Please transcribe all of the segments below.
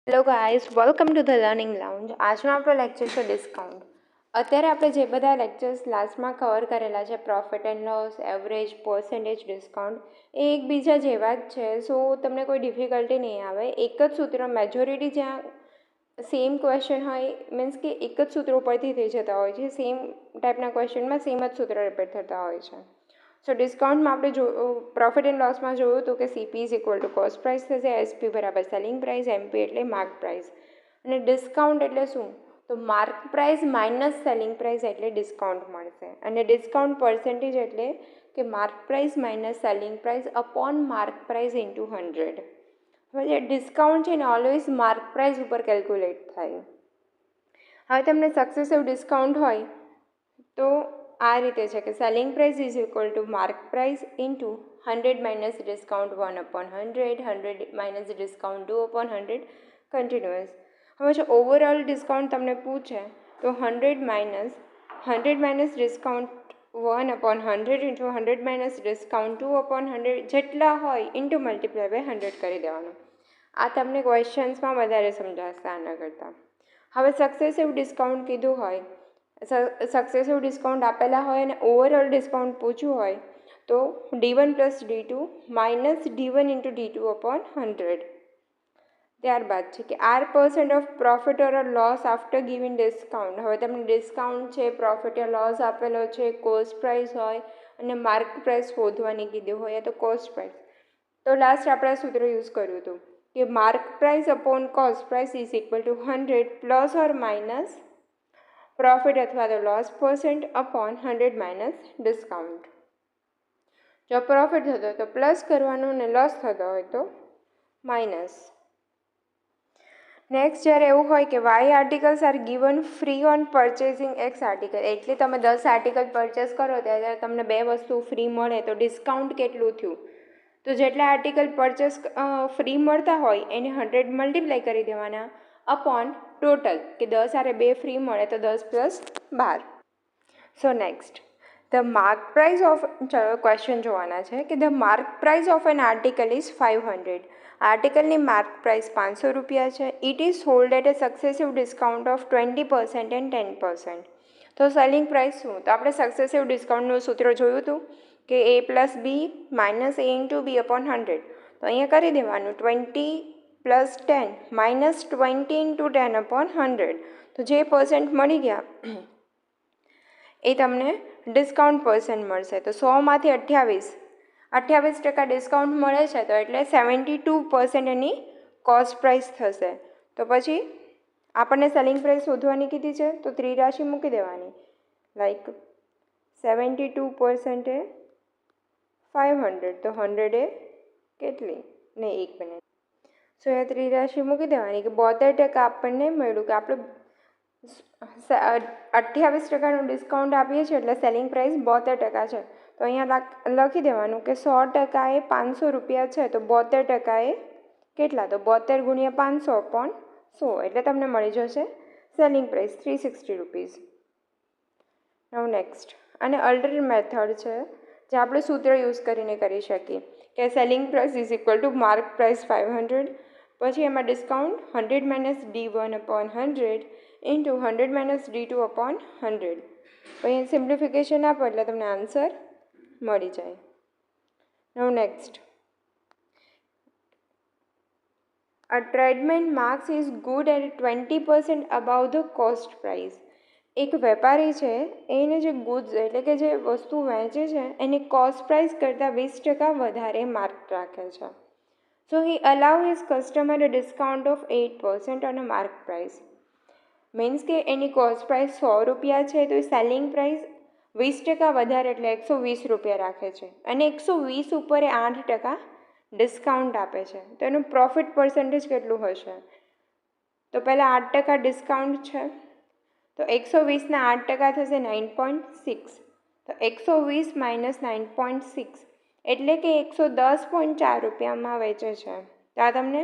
Hello guys, welcome to the learning lounge. આજનો આપણો lecture છે ડિસ્કાઉન્ટ. અત્યારે આપણે જે બધા લેક્ચર્સ લાસ્ટમાં કવર કરેલા છે, profit and loss, average, percentage, discount, એ એકબીજા જેવા જ છે. સો તમને કોઈ ડિફિકલ્ટી નહીં આવે. એક જ સૂત્ર, મેજોરિટી જ્યાં સેમ ક્વેશ્ચન હોય, મીન્સ કે એક જ સૂત્ર ઉપરથી થઈ જતા હોય છે. સેમ ટાઈપના ક્વેશ્ચનમાં સેમ જ સૂત્ર રિપીટ થતા હોય છે. સો ડિસ્કાઉન્ટમાં આપણે પ્રોફિટ એન્ડ લોસમાં જોયું હતું કે CP is equal two cost price થશે, એસપી બરાબર સેલિંગ પ્રાઇસ, એમપી એટલે માર્ક પ્રાઇસ. અને ડિસ્કાઉન્ટ એટલે શું? તો mark price minus selling price એટલે ડિસ્કાઉન્ટ મળશે. અને ડિસ્કાઉન્ટ પર્સન્ટેજ એટલે કે mark price minus selling price upon mark price into 100. હવે જે ડિસ્કાઉન્ટ છે ને ઓલવેઝ માર્ક પ્રાઇસ ઉપર કેલ્ક્યુલેટ થાય. હવે તમને સક્સેસિવ ડિસ્કાઉન્ટ હોય તો આ રીતે છે કે selling price is equal to mark price into 100 minus discount 1 upon 100, 100 minus discount 2 upon 100, continuous. હવે જો ઓવરઓલ ડિસ્કાઉન્ટ તમને પૂછે તો 100 minus discount 1 upon 100 into 100 minus discount 2 upon 100 જેટલા હોય ઇન્ટુ મલ્ટીપ્લાય બાય 100 કરી દેવાનું. આ તમને ક્વેશ્ચન્સમાં વધારે સમજાશે આના કરતાં. હવે સક્સેસિવ ડિસ્કાઉન્ટ કીધું હોય, સક્સેસિવ ડિસ્કાઉન્ટ આપેલા હોય અને ઓવરઓલ ડિસ્કાઉન્ટ પૂછવું હોય તો D1 plus D2 minus D1 into D2 upon 100. ત્યારબાદ છે કે R% of profit or loss after giving discount. હવે તમને ડિસ્કાઉન્ટ છે, પ્રોફિટ ઓર લોસ આપેલો છે, કોસ્ટ પ્રાઇસ હોય અને માર્ક પ્રાઇસ શોધવાની કીધું હોય તો કોસ્ટ પ્રાઇસ. તો લાસ્ટ આપણે સૂત્ર યુઝ કર્યું હતું કે mark price upon cost price is equal two 100 plus or minus profit અથવા તો loss percent upon 100 minus discount. જો પ્રોફિટ થતો હોય તો પ્લસ કરવાનું અને લોસ થતો હોય તો માઇનસ. નેક્સ્ટ જ્યારે એવું હોય કે Y articles are given free on purchasing X article, એટલે તમે 10 આર્ટિકલ પરચેસ કરો ત્યારે તમને 2 વસ્તુ ફ્રી મળે તો ડિસ્કાઉન્ટ કેટલું થયું? તો જેટલા આર્ટિકલ પરચેસ ફ્રી મળતા હોય એને 100 મલ્ટીપ્લાય કરી દેવાના અપોન ટોટલ, કે 10 આરે 2 ફ્રી મળે તો 10 plus 12. So next the mark price of, ચલો ક્વેશ્ચન જોવાના છે કે the mark price of an article is 500. આર્ટિકલની માર્ક પ્રાઇસ 500 રૂપિયા છે. It is sold at a successive discount of 20% and 10%. તો સેલિંગ પ્રાઇસ શું? તો આપણે સક્સેસિવ ડિસ્કાઉન્ટનું સૂત્ર જોયું હતું કે A plus B minus A into B upon 100. તો અહીંયા કરી દેવાનું 20 પ્લસ 10 માઇનસ 20 ઇન્ટુ 10 અપોન 100. તો જે પર્સન્ટ મળી ગયા એ તમને ડિસ્કાઉન્ટ પર્સન્ટ મળશે. તો 100માંથી 28% ડિસ્કાઉન્ટ મળે છે તો એટલે 72% એની કોસ્ટ પ્રાઇસ થશે. તો પછી આપણને સેલિંગ પ્રાઇસ શોધવાની કીધી છે તો ત્રિરાશી મૂકી દેવાની, લાઈક 72% એ 500, તો 100 એ કેટલી ને 1 મિનિટ. સો એ ત્રિરાશી મૂકી દેવાની કે 72% આપણને મળ્યું કે આપણે 28%નું ડિસ્કાઉન્ટ આપીએ છીએ એટલે સેલિંગ પ્રાઇસ 72% છે. તો અહીંયા લખી દેવાનું કે 100% એ 500 રૂપિયા છે તો 72% એ કેટલા? તો 72 ગુણ્યા 500 અપોન 100 એટલે તમને મળી જશે selling price 360 rupees. Now next, અને અલ્ટરનેટ મેથડ છે જે આપણે સૂત્ર યુઝ કરીને કરી શકીએ કે selling price is equal to mark price 500, પછી એમાં discount 100 minus D1 upon 100 into 100 minus D2 upon 100. પછી સિમ્પ્લિફિકેશન આપો એટલે તમને આન્સર મળી જાય. Now next, a tradesman marks is good at 20% above the cost price. એક વેપારી છે એને જે ગુડ્સ એટલે કે જે વસ્તુ વેચે છે એની કોસ્ટ પ્રાઇસ કરતાં 20% વધારે માર્ક રાખે છે. So he allow his customer a discount of 8% on a mark price. Means કે એની કોસ્ટ પ્રાઇસ 100 રૂપિયા છે તો એ સેલિંગ પ્રાઇસ 20% વધારે એટલે 120 રૂપિયા રાખે છે અને 120 ઉપર એ 8% ડિસ્કાઉન્ટ આપે છે. તો એનું પ્રોફિટ પર્સન્ટેજ કેટલું હશે? તો પહેલાં 8% ડિસ્કાઉન્ટ છે તો 120ના 8% થશે 9.6. તો 120 માઇનસ 9.6 એટલે કે 110.4 રૂપિયામાં વેચે છે. તો આ તમને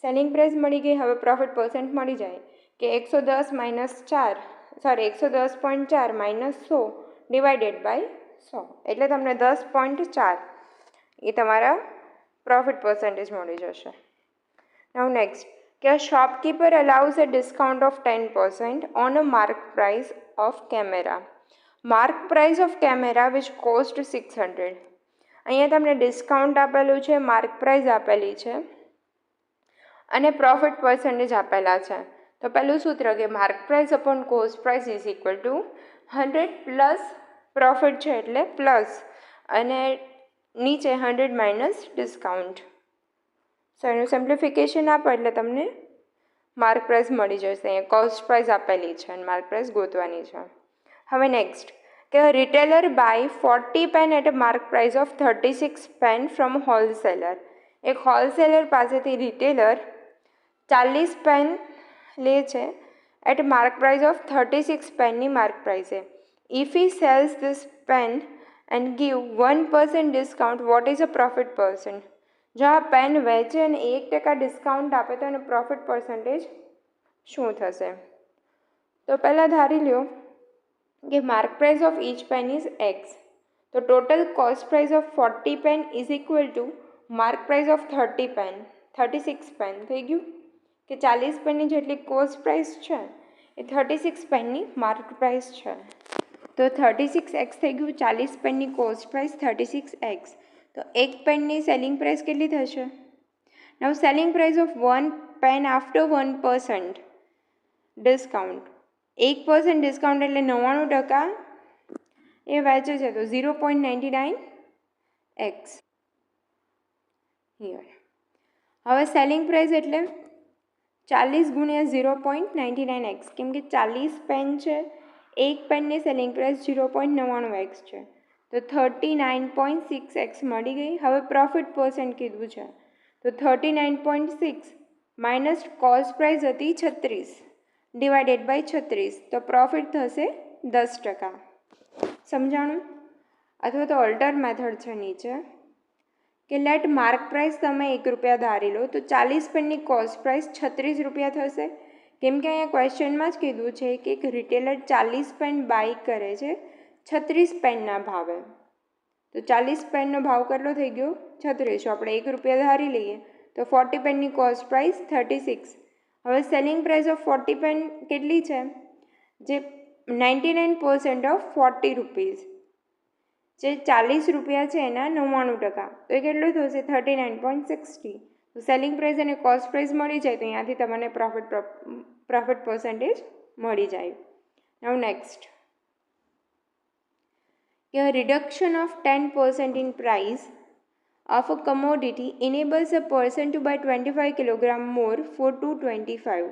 સેલિંગ પ્રાઇસ મળી ગઈ. હવે પ્રોફિટ પર્સન્ટ મળી જાય કે 110 માઇનસ 110.4 માઇનસ 100 ડિવાઇડેડ બાય 100 એટલે તમને 10.4 એ તમારા પ્રોફિટ પર્સન્ટેજ મળી જશે. નાઉ નેક્સ્ટ, કે shopkeeper allows a discount of 10% on a mark price of camera. Mark price of camera which cost 600. અહીંયા તમને ડિસ્કાઉન્ટ આપેલું છે, માર્ક પ્રાઇસ આપેલી છે અને પ્રોફિટ પર્સન્ટેજ આપેલા છે. તો પહેલું સૂત્ર કે mark price upon cost price is equal two 100 plus profit છે એટલે પ્લસ અને નીચે 100 માઇનસ ડિસ્કાઉન્ટ. સો એનું સિમ્પ્લિફિકેશન આપો એટલે તમને માર્ક પ્રાઇસ મળી જશે. અહીંયા કોસ્ટ પ્રાઇસ આપેલી છે અને માર્ક પ્રાઇસ ગોતવાની છે. હવે નેક્સ્ટ કે retailer buy 40 pen at a mark price of 36 pen from wholesaler. એક હોલસેલર પાસેથી રિટેલર 40 પેન લે છે એટ માર્ક પ્રાઇસ ઓફ 36 પેનની માર્ક પ્રાઇસે. If he sales this pen and give 1% discount, what is a profit percent? જો આ pen વેચે અને 1% ડિસ્કાઉન્ટ આપે તો એનો પ્રોફિટ પર્સન્ટેજ શું થશે? તો પહેલાં ધારી લ્યો કે mark price of each pen is x. તો total cost price of 40 pen is equal to mark price of 36 pen. થઈ ગયું કે 40 પેનની જેટલી કોસ્ટ પ્રાઇસ છે એ 36 પેનની માર્ક પ્રાઇસ છે. તો 36x થઈ ગયું, 40 પેનની કોસ્ટ પ્રાઇસ 36x. તો એક પેનની સેલિંગ પ્રાઇસ કેટલી થશે? Now selling price of 1 pen after 1% discount. 1% discount એટલે 99% એ વેચે છે તો 0.99x હિયર. હવે સેલિંગ પ્રાઇસ એટલે 40 ગુણ્યા 0.99x, કેમ કે 40 પેન છે, એક પેનની સેલિંગ પ્રાઇસ 0.99x છે તો 39.6x મળી ગઈ. હવે પ્રોફિટ પર્સન્ટ કીધું છે તો 39.6 માઇનસ કોસ્ટ પ્રાઇસ હતી 36 ડિવાઇડેડ બાય 36 તો પ્રોફિટ થશે 10%. સમજાણું? અથવા તો ઓલ્ટર મેથડ છે નીચે કે લેટ માર્ક પ્રાઇસ તમે 1 રૂપિયા ધારી લો તો 40 પેનની કોસ્ટ પ્રાઇસ 36 રૂપિયા થશે. કેમ કે અહીંયા ક્વેશ્ચનમાં જ કીધું છે કે એક રિટેલર 40 પેન બાય કરે છે 36 પેનના ભાવે. તો 40 પેનનો ભાવ કેટલો થઈ ગયો? 36. આપણે 1 રૂપિયા ધારી લઈએ તો 40 પેનની કોસ્ટ પ્રાઇસ 36. હવે સેલિંગ પ્રાઇસ ઓફ 40 પેન કેટલી છે? જે 99% ઓફ 40 રૂપીઝ, જે 40 રૂપિયા છે એના 99%. તો એ કેટલું થશે? 39.60. તો સેલિંગ પ્રાઇસ અને કોસ્ટ પ્રાઇસ મળી જાય તો અહીંયાથી તમને પ્રોફિટ પર્સન્ટેજ મળી જાય. નાઉ નેક્સ્ટ કે reduction of 10% in price of a commodity enables a person to buy 25 kg more for 225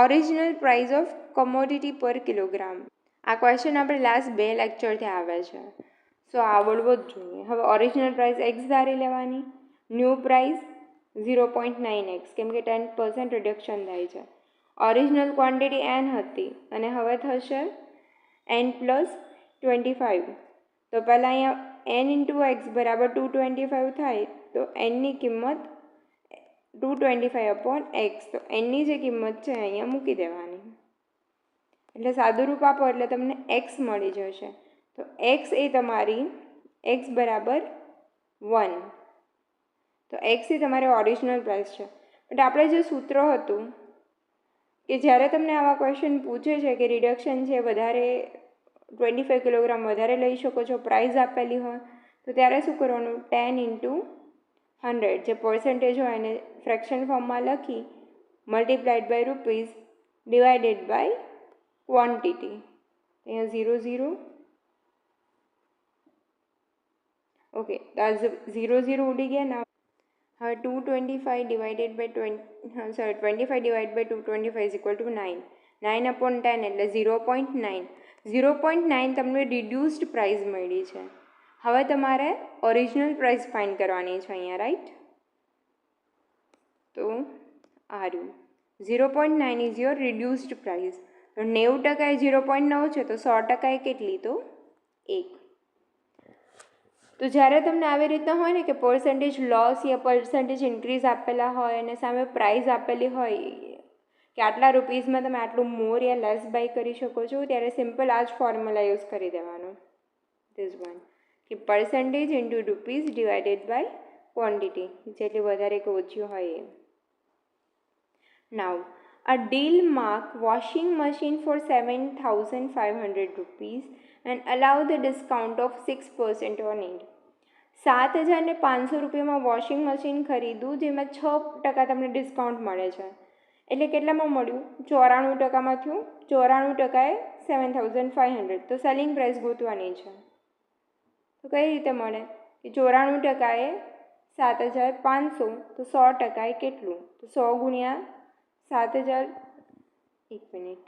original price of commodity per kilogram. આ ક્વેશ્ચન આપણે લાસ્ટ 2 લેક્ચરથી આવે છે, સો આવડવો જ જોઈએ. હવે ઓરિજિનલ પ્રાઇસ એક્સ ધારી લેવાની, ન્યૂ પ્રાઇસ 0.9x કેમ કે 10% રિડક્શન થાય છે. ઓરિજિનલ ક્વોન્ટિટી એન હતી અને હવે થશે n પ્લસ 25. તો પહેલાં અહીંયા n ઇન્ટુ એક્સ બરાબર 225 થાય તો એનની કિંમત 225 અપોન એક્સ. તો એનની જે કિંમત છે અહીંયા મૂકી દેવાની એટલે સાદું રૂપ આપો એટલે તમને એક્સ મળી જશે. તો એક્સ એ તમારી એક્સ બરાબર 1. તો એક્સ એ તમારી ઓરિજિનલ પ્રાઇસ છે. બટ આપણે જે સૂત્ર હતું કે જ્યારે તમને આવા ક્વેશ્ચન પૂછે છે કે રિડક્શન છે વધારે 25 કિલોગ્રામ વધારે લઈ શકો છો, પ્રાઇસ આપેલી હોય તો ત્યારે શું કરવાનું? 10 ઇન્ટુ 100 જે પર્સન્ટેજ હોય એને ફ્રેક્શન ફોર્મમાં લખી multiplied by rupees divided by quantity. અહીંયા 0 ઓકે, તો આ 0 ઉડી ગયા ના. હવે 225 divided by 25 divide by 225 is equal to 9. 9 upon 10 એટલે 0.9. 0.9 તમને રિડ્યુસ્ડ પ્રાઇસ મળી છે. હવે તમારે ઓરિજિનલ પ્રાઇસ ફાઇન્ડ કરવાની છે અહીંયા, રાઈટ? તો આ રહ્યું 0.9 ઇઝ યોર રિડ્યુસ્ડ પ્રાઇસ. તો 90% એ 0.9 છે તો 100% એ કેટલી? તો 1. તો જ્યારે તમને આવી રીતના હોય ને કે પર્સન્ટેજ લોસ યા પર્સન્ટેજ ઇન્ક્રીઝ આપેલા હોય અને સામે પ્રાઇસ આપેલી હોય કે આટલા રૂપીઝમાં તમે આટલું મોર યા લેસ બાય કરી શકો છો, ત્યારે સિમ્પલ આ જ ફોર્મ્યુલા યુઝ કરી દેવાનો. ધીસ વન કે percentage into rupees divided by quantity, જેટલી વધારે કે ઓછી હોય એ. Now, a deal mark washing machine for 7,500 rupees and allow the discount of 6% on it. 7,500 રૂપિયામાં વોશિંગ મશીન ખરીદું જેમાં 6% તમને ડિસ્કાઉન્ટ મળે છે. એટલે કેટલામાં મળ્યું? 94%માં થયું. 94%એ 7,500. તો સેલિંગ પ્રાઇસ ગોતવાની છે. તો કઈ રીતે મળે? કે 94%એ 7,500, તો 100%એ કેટલું? તો 100 ગુણ્યા 7,000. એક મિનિટ,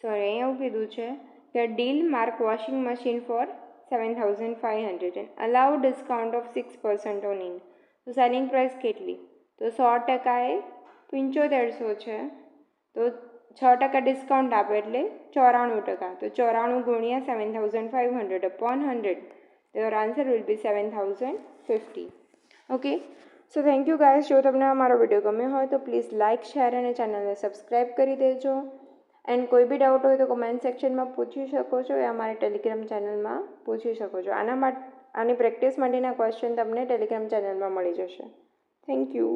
સોરી, અહીંયા એવું કીધું છે કે deal mark washing machine for 7,500 and allow discount of 6% on it. તો સેલિંગ પ્રાઇસ કેટલી? તો 100%એ 7500 છે. તો 6% ડિસ્કાઉન્ટ આપે એટલે 94%. તો 94 ગુણ્યા 7,500 upon 100. Your answer will be 7,050. Okay, so thank you guys. જો તમને અમારો વિડીયો ગમ્યો હોય તો પ્લીઝ લાઇક, શેર અને ચેનલને સબસ્ક્રાઈબ કરી દેજો. એન્ડ કોઈ બી ડાઉટ હોય તો કમેન્ટ સેક્શનમાં પૂછી શકો છો યા અમારી ટેલિગ્રામ ચેનલમાં પૂછી શકો છો. આની પ્રેક્ટિસ માટેના ક્વેશ્ચન તમને ટેલિગ્રામ ચેનલમાં મળી જશે. Thank you.